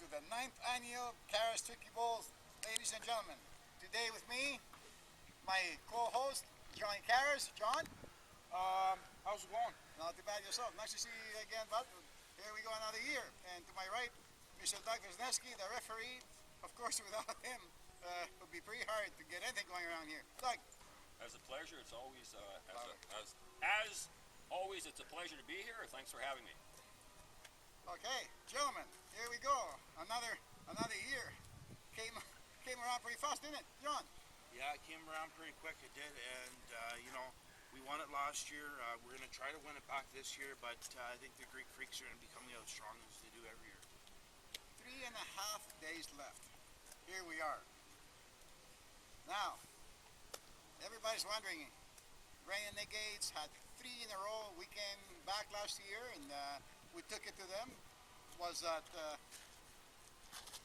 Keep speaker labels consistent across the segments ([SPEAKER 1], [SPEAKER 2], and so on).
[SPEAKER 1] the 9th annual Caras Turkey Bowls, ladies and gentlemen. Today with me, my co-host, Johnny Caras. John?
[SPEAKER 2] How's it going?
[SPEAKER 1] Not too bad yourself. Nice to see you again, bud. Here we go another year. And to my right, Mr. Doug Wisniewski, the referee. Of course, without him, it would be pretty hard to get anything going around here. Doug?
[SPEAKER 3] As a pleasure. It's always, as always, it's a pleasure to be here. Thanks for having me.
[SPEAKER 1] Okay, gentlemen, here we go. Another year came around pretty fast, didn't it, John?
[SPEAKER 2] Yeah, it came around pretty quick. It did, and we won it last year. We're going to try to win it back this year, but I think the Greek Freaks are going to be coming out strong as they do every year.
[SPEAKER 1] 3.5 days left. Here we are. Now, everybody's wondering. Ryan and Nick Gates had 3 in a row. We came back last year, and we took it to them. Was that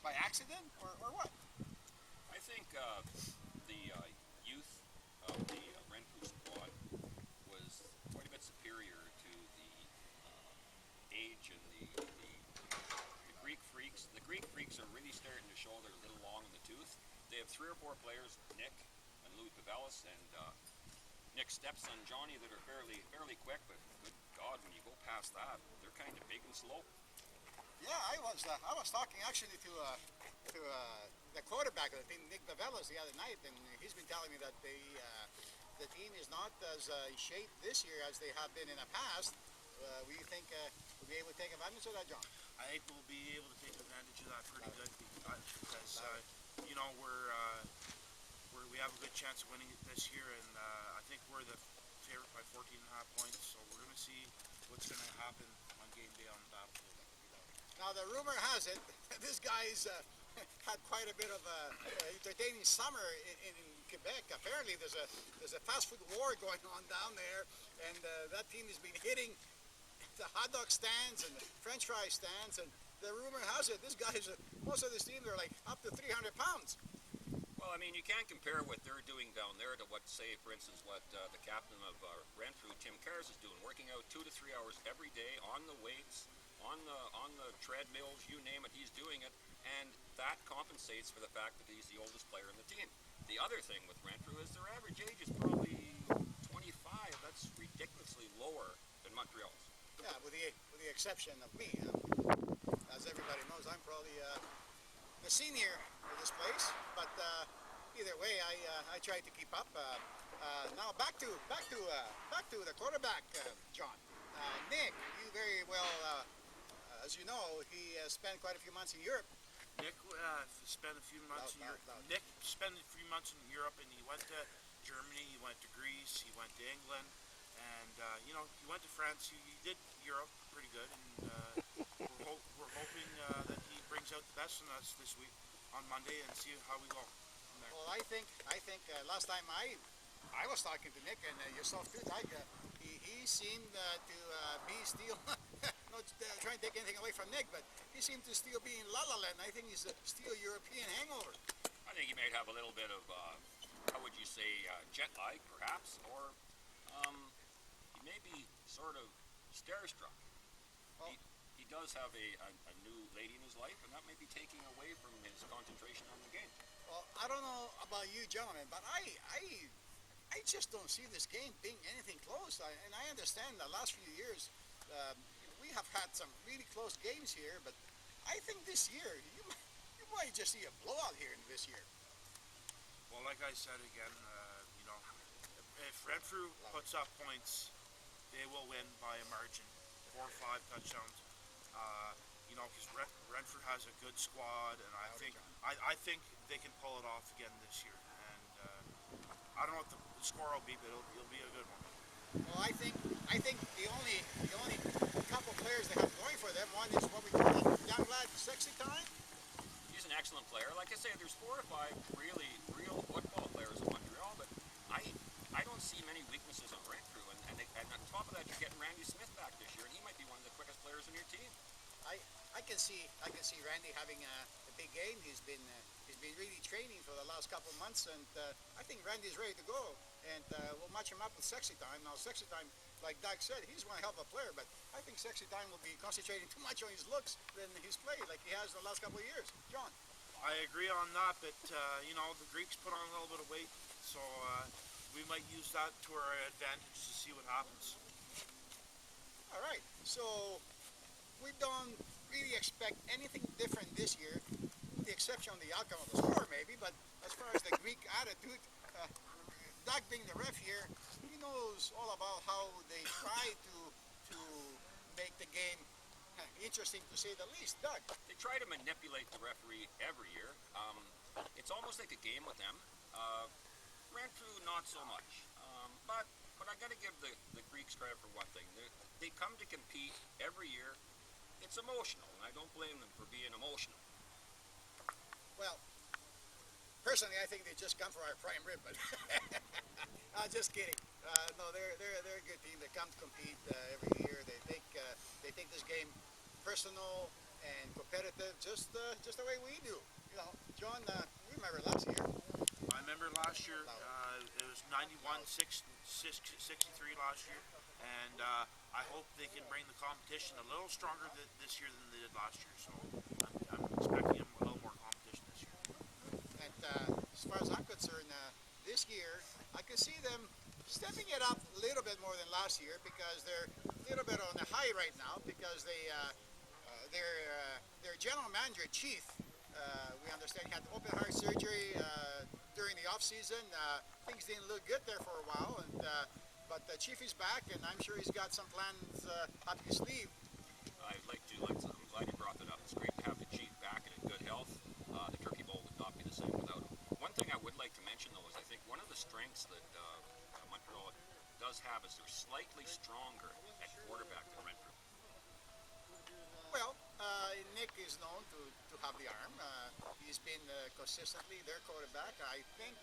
[SPEAKER 1] by accident or what?
[SPEAKER 3] I think the youth of the Renfrew squad was quite a bit superior to the age and the Greek Freaks. The Greek Freaks are really starting to show they're a little long in the tooth. They have 3 or 4 players, Nick and Louis Pavelis and Nick's stepson Johnny, that are fairly quick, but good God, when you go past that, they're kind of big and slow.
[SPEAKER 1] Yeah, I was talking actually to the quarterback of the team, Nick Pavelis, the other night, and he's been telling me that the team is not as shaped this year as they have been in the past. We think we'll be able to take advantage of that, John?
[SPEAKER 2] I think we'll be able to take advantage of that pretty good because we have a good chance of winning it this year, and I think we're the favorite by 14.5 points, so we're going to see what's going to happen on game day on the battlefield.
[SPEAKER 1] Now, the rumor has it this guy's had quite a bit of entertaining summer in Quebec. Apparently, there's a fast food war going on down there, and that team has been hitting the hot dog stands and the French fry stands, and the rumor has it this guy's most of this team, they're like up to 300 pounds.
[SPEAKER 3] Well, I mean, you can't compare what they're doing down there to what, say, for instance, what the captain of Renfrew, Tim Caras, is doing, working out 2 to 3 hours every day on the weights, on the treadmills, you name it, he's doing it, and that compensates for the fact that he's the oldest player in the team. The other thing with Renfrew is their average age is probably 25. That's ridiculously lower than Montreal's.
[SPEAKER 1] Yeah, with the exception of me. As everybody knows, I'm probably the senior of this place, but either way, I tried to keep up. Now back to the quarterback, John. Nick, you very well, as you know, he spent quite a few months in Europe.
[SPEAKER 2] Nick spent a few months in Europe. Nick spent a few months in Europe, and he went to Germany, he went to Greece, he went to England, and he went to France. He did Europe pretty good, and we're hoping that he brings out the best in us this week on Monday and see how we go from there.
[SPEAKER 1] Well, I think last time I was talking to Nick and yourself too, Doug, he seemed to be still not trying to take anything away from Nick, but he seemed to still be in La La Land. I think he's still European hangover.
[SPEAKER 3] I think he may have a little bit of, how would you say, jet lag, perhaps, or he may be sort of starstruck.
[SPEAKER 1] Well,
[SPEAKER 3] he does have a new lady in his life, and that may be taking away from his concentration on the game.
[SPEAKER 1] Well, I don't know about you gentlemen, but I just don't see this game being anything close. And I understand the last few years we have had some really close games here, but I think this year you might just see a blowout here in this year.
[SPEAKER 2] Well, like I said again, if Renfrew puts up points, they will win by a margin, 4 or 5 touchdowns. Because Renfrew has a good squad, and I think they can pull it off again this year. And I don't know what the score will be, but it'll be a good one.
[SPEAKER 1] Well, I think the only couple players they have going for them, one is what we call young lad, Sexy Time.
[SPEAKER 3] He's an excellent player. Like I say, there's 4 or 5 really real football players in Montreal, but I don't see many weaknesses on Renfrew. And on top of that, you're getting Randy Smith back this year, and he might be one of the quickest players on your team.
[SPEAKER 1] I can see Randy having a big game. He's been really training for the last couple of months, and I think Randy's ready to go. And we'll match him up with Sexy Time. Now, Sexy Time like Doug said, he's one hell of a player, but I think Sexy Time will be concentrating too much on his looks than his play, like he has the last couple of years. John.
[SPEAKER 2] I agree on that, but the Greeks put on a little bit of weight, so we might use that to our advantage to see what happens.
[SPEAKER 1] All right, so we don't really expect anything different this year, with the exception of the outcome of the score, maybe. But as far as the Greek attitude, Doug being the ref here, he knows all about how they try to make the game interesting, to say the least. Doug.
[SPEAKER 3] They try to manipulate the referee every year. It's almost like a game with them. Renfrew, not so much. But I got to give the Greeks credit for one thing. They come to compete every year. It's emotional, and I don't blame them for being emotional.
[SPEAKER 1] Well, personally, I think they just come for our prime rib, but just kidding. No, they're a good team. They come to compete every year. They take this game personal and competitive, just the way we do. You know, John, you remember last year?
[SPEAKER 2] I remember last year, it was 91-63 last year, and I hope they can bring the competition a little stronger this year than they did last year. So I'm expecting a little more competition this year.
[SPEAKER 1] And as far as I'm concerned, this year I can see them stepping it up a little bit more than last year, because they're a little bit on the high right now, because their general manager, Chief, we understand, had open heart surgery during the off season. Things didn't look good there for a while, but the Chief is back, and I'm sure he's got some plans up his sleeve.
[SPEAKER 3] I'm glad you brought that up. It's great to have the Chief back and in good health. The Turkey Bowl would not be the same without him. One thing I would like to mention, though, is I think one of the strengths that Montreal does have is they're slightly stronger at quarterback than Renfrew.
[SPEAKER 1] Well, Nick is known to have the arm. He's been consistently their quarterback. I think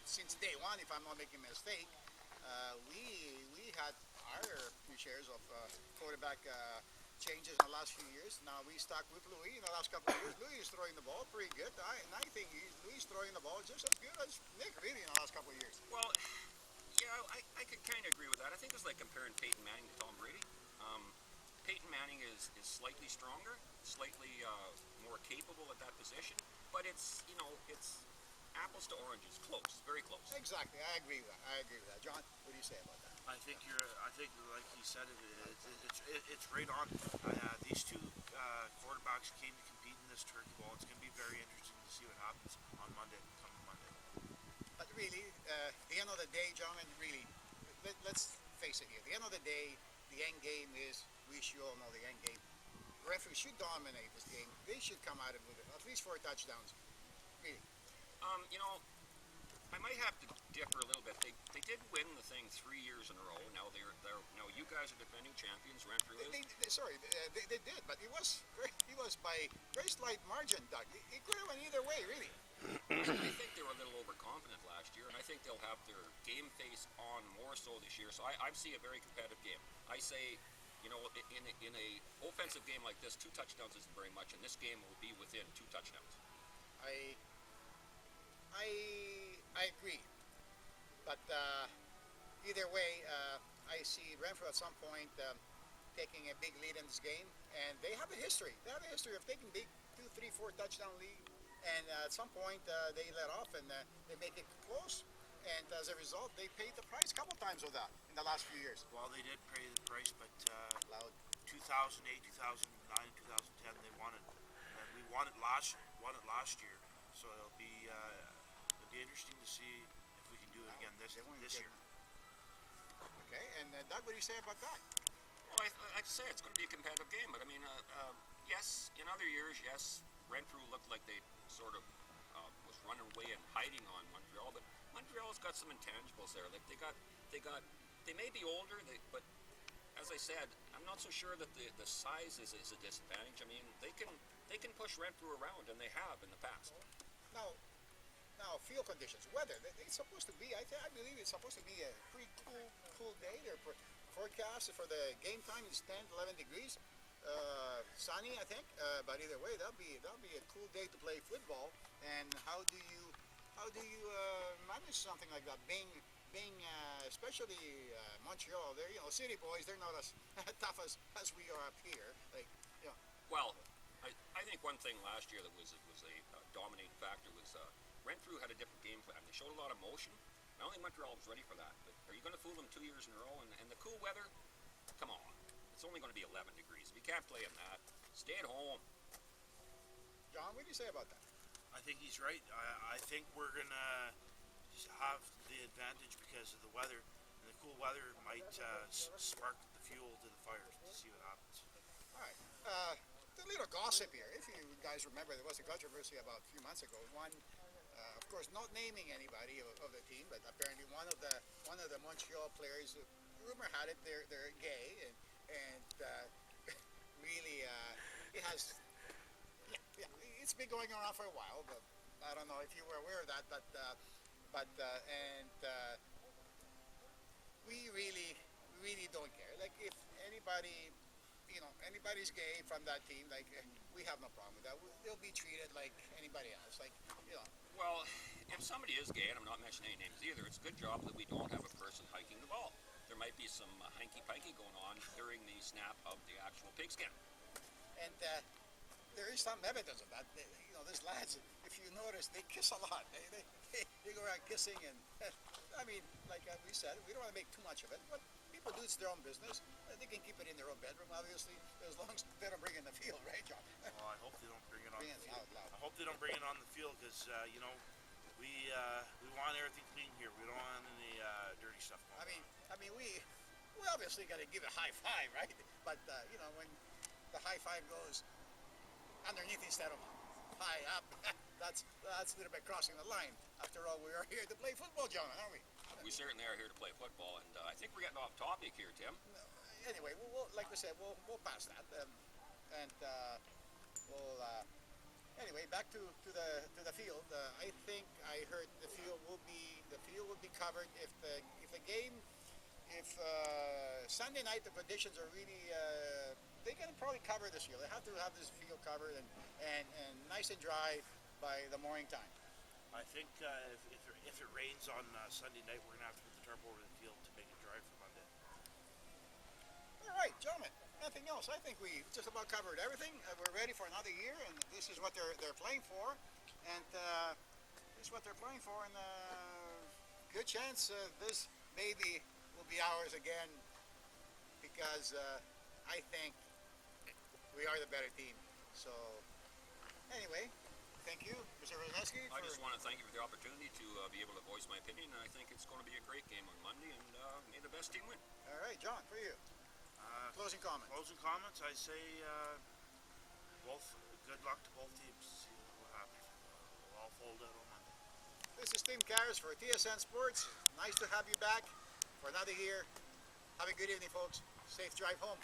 [SPEAKER 1] since day one, if I'm not making a mistake, we had our shares of quarterback changes in the last few years. Now we stuck with Louis in the last couple of years. Louis is throwing the ball pretty good, and I think Louis is throwing the ball just as good as Nick, really, in the last couple of years.
[SPEAKER 3] Well, yeah, I could kind of agree with that. I think it's like comparing Peyton Manning to Tom Brady. Peyton Manning is slightly stronger, slightly more capable at that position, but it's apples to oranges, close, very close.
[SPEAKER 1] Exactly, I agree with that. John, what do you say about that?
[SPEAKER 2] I think like he said, it's right on. These two quarterbacks came to compete in this Turkey Bowl. It's going to be very interesting to see what happens on coming Monday.
[SPEAKER 1] But really, the end of the day, gentlemen, really, let's face it here. The end of the day, the end game is, we should all know the end game. Referees should dominate this game. They should come out of it with at least 4 touchdowns. Really.
[SPEAKER 3] I might have to differ a little bit. They did win the thing 3 years in a row. Now now you guys are defending champions. Renfrew is.
[SPEAKER 1] They did, but it was by very slight margin, Doug. It could have went either way, really.
[SPEAKER 3] I think they were a little overconfident last year, and I think they'll have their game face on more so this year. So I see a very competitive game. I say, in a offensive game like this, 2 touchdowns isn't very much, and this game will be within 2 touchdowns.
[SPEAKER 1] I agree, but either way, I see Renfrew at some point taking a big lead in this game, and they have a history. They have a history of taking big 2, 3, 4 touchdown lead, and at some point they let off and they make it close, and as a result, they paid the price a couple times of that in the last few years.
[SPEAKER 2] Well, they did pay the price, but
[SPEAKER 1] Loud.
[SPEAKER 2] 2008, 2009, 2010, they won it. And we won it last year, so it'll be interesting to see if we can do it again this year.
[SPEAKER 1] Okay, and Doug, what do you say about that?
[SPEAKER 3] Well, I'd say it's going to be a competitive game, but I mean, yes, in other years, yes, Renfrew looked like they sort of was running away and hiding on Montreal, but Montreal's got some intangibles there. Like they may be older, but as I said, I'm not so sure that the size is a disadvantage. I mean, they can push Renfrew around, and they have in the past.
[SPEAKER 1] Now, field conditions, weather. It's supposed to be. I believe it's supposed to be a pretty cool day. Their forecast for the game time is 10, 11 degrees, sunny, I think. But either way, that'll be a cool day to play football. And how do you manage something like that? Being being especially Montreal, they're city boys. They're not as tough as we are up here. Like
[SPEAKER 3] Well, I think one thing last year that was a dominating factor was Renfrew had a different game plan. They showed a lot of motion. I don't think Montreal was ready for that. But are you going to fool them 2 years in a row? And the cool weather? Come on. It's only going to be 11 degrees. We can't play in that. Stay at home.
[SPEAKER 1] John, what do you say about that?
[SPEAKER 2] I think he's right. I think we're gonna have the advantage because of the weather, and the cool weather might spark the fuel to the fires to see what happens.
[SPEAKER 1] All right. A little gossip here. If you guys remember, there was a controversy about a few months ago. One, of course, not naming anybody of the team, but apparently one of the Montreal players, rumor had it they're gay, and really it has. Yeah, it's been going around for a while, but I don't know if you were aware of that. But we really don't care. Like if anybody, anybody's gay from that team, like we have no problem with that. They'll be treated like anybody else. Like
[SPEAKER 3] Well, if somebody is gay, and I'm not mentioning any names either, it's a good job that we don't have a person hiking the ball. There might be some hanky-panky going on during the snap of the actual pigskin.
[SPEAKER 1] and there is some evidence of that. These lads, if you notice, they kiss a lot. They go around kissing, and I mean, like we said, we don't want to make too much of it. But people do it's their own business. They can keep it in their own bedroom, obviously, as long as they don't bring it in the field, right, John?
[SPEAKER 2] Well, I hope they don't bring it on
[SPEAKER 1] Bring
[SPEAKER 2] the
[SPEAKER 1] it
[SPEAKER 2] field.
[SPEAKER 1] out loud.
[SPEAKER 2] I hope they don't bring it on the field because we want everything clean here. We don't want any dirty stuff going on.
[SPEAKER 1] I mean, we obviously got to give a high five, right? But when the high five goes underneath instead of high up, that's a little bit crossing the line. After all, we are here to play football, John, aren't we?
[SPEAKER 3] We certainly are here to play football, and I think we're getting off topic here, Tim.
[SPEAKER 1] Anyway, like we said, we'll pass that, and we'll. Anyway, back to the field. I think I heard the field will be covered if the game. If Sunday night the conditions are really, they can probably cover this field. They have to have this field covered and nice and dry by the morning time.
[SPEAKER 2] I think if it rains on Sunday night, we're gonna have to put the tarp over the field to make it dry for Monday.
[SPEAKER 1] All right, gentlemen. Anything else? I think we just about covered everything. We're ready for another year, and this is what they're playing for, and this is what they're playing for. And good chance this maybe will be ours again, because I think we are the better team. So anyway, thank you, Mr. Roseski.
[SPEAKER 3] I just want to thank you for the opportunity to be able to voice my opinion, and I think it's going to be a great game on Monday, and may the best team win.
[SPEAKER 1] All right, John, for you. Closing comments.
[SPEAKER 2] Closing comments. I say both. Good luck to both teams. See what happens. We'll all fold out on Monday.
[SPEAKER 1] This is Tim Karras for TSN Sports. Nice to have you back for another year. Have a good evening, folks. Safe drive home.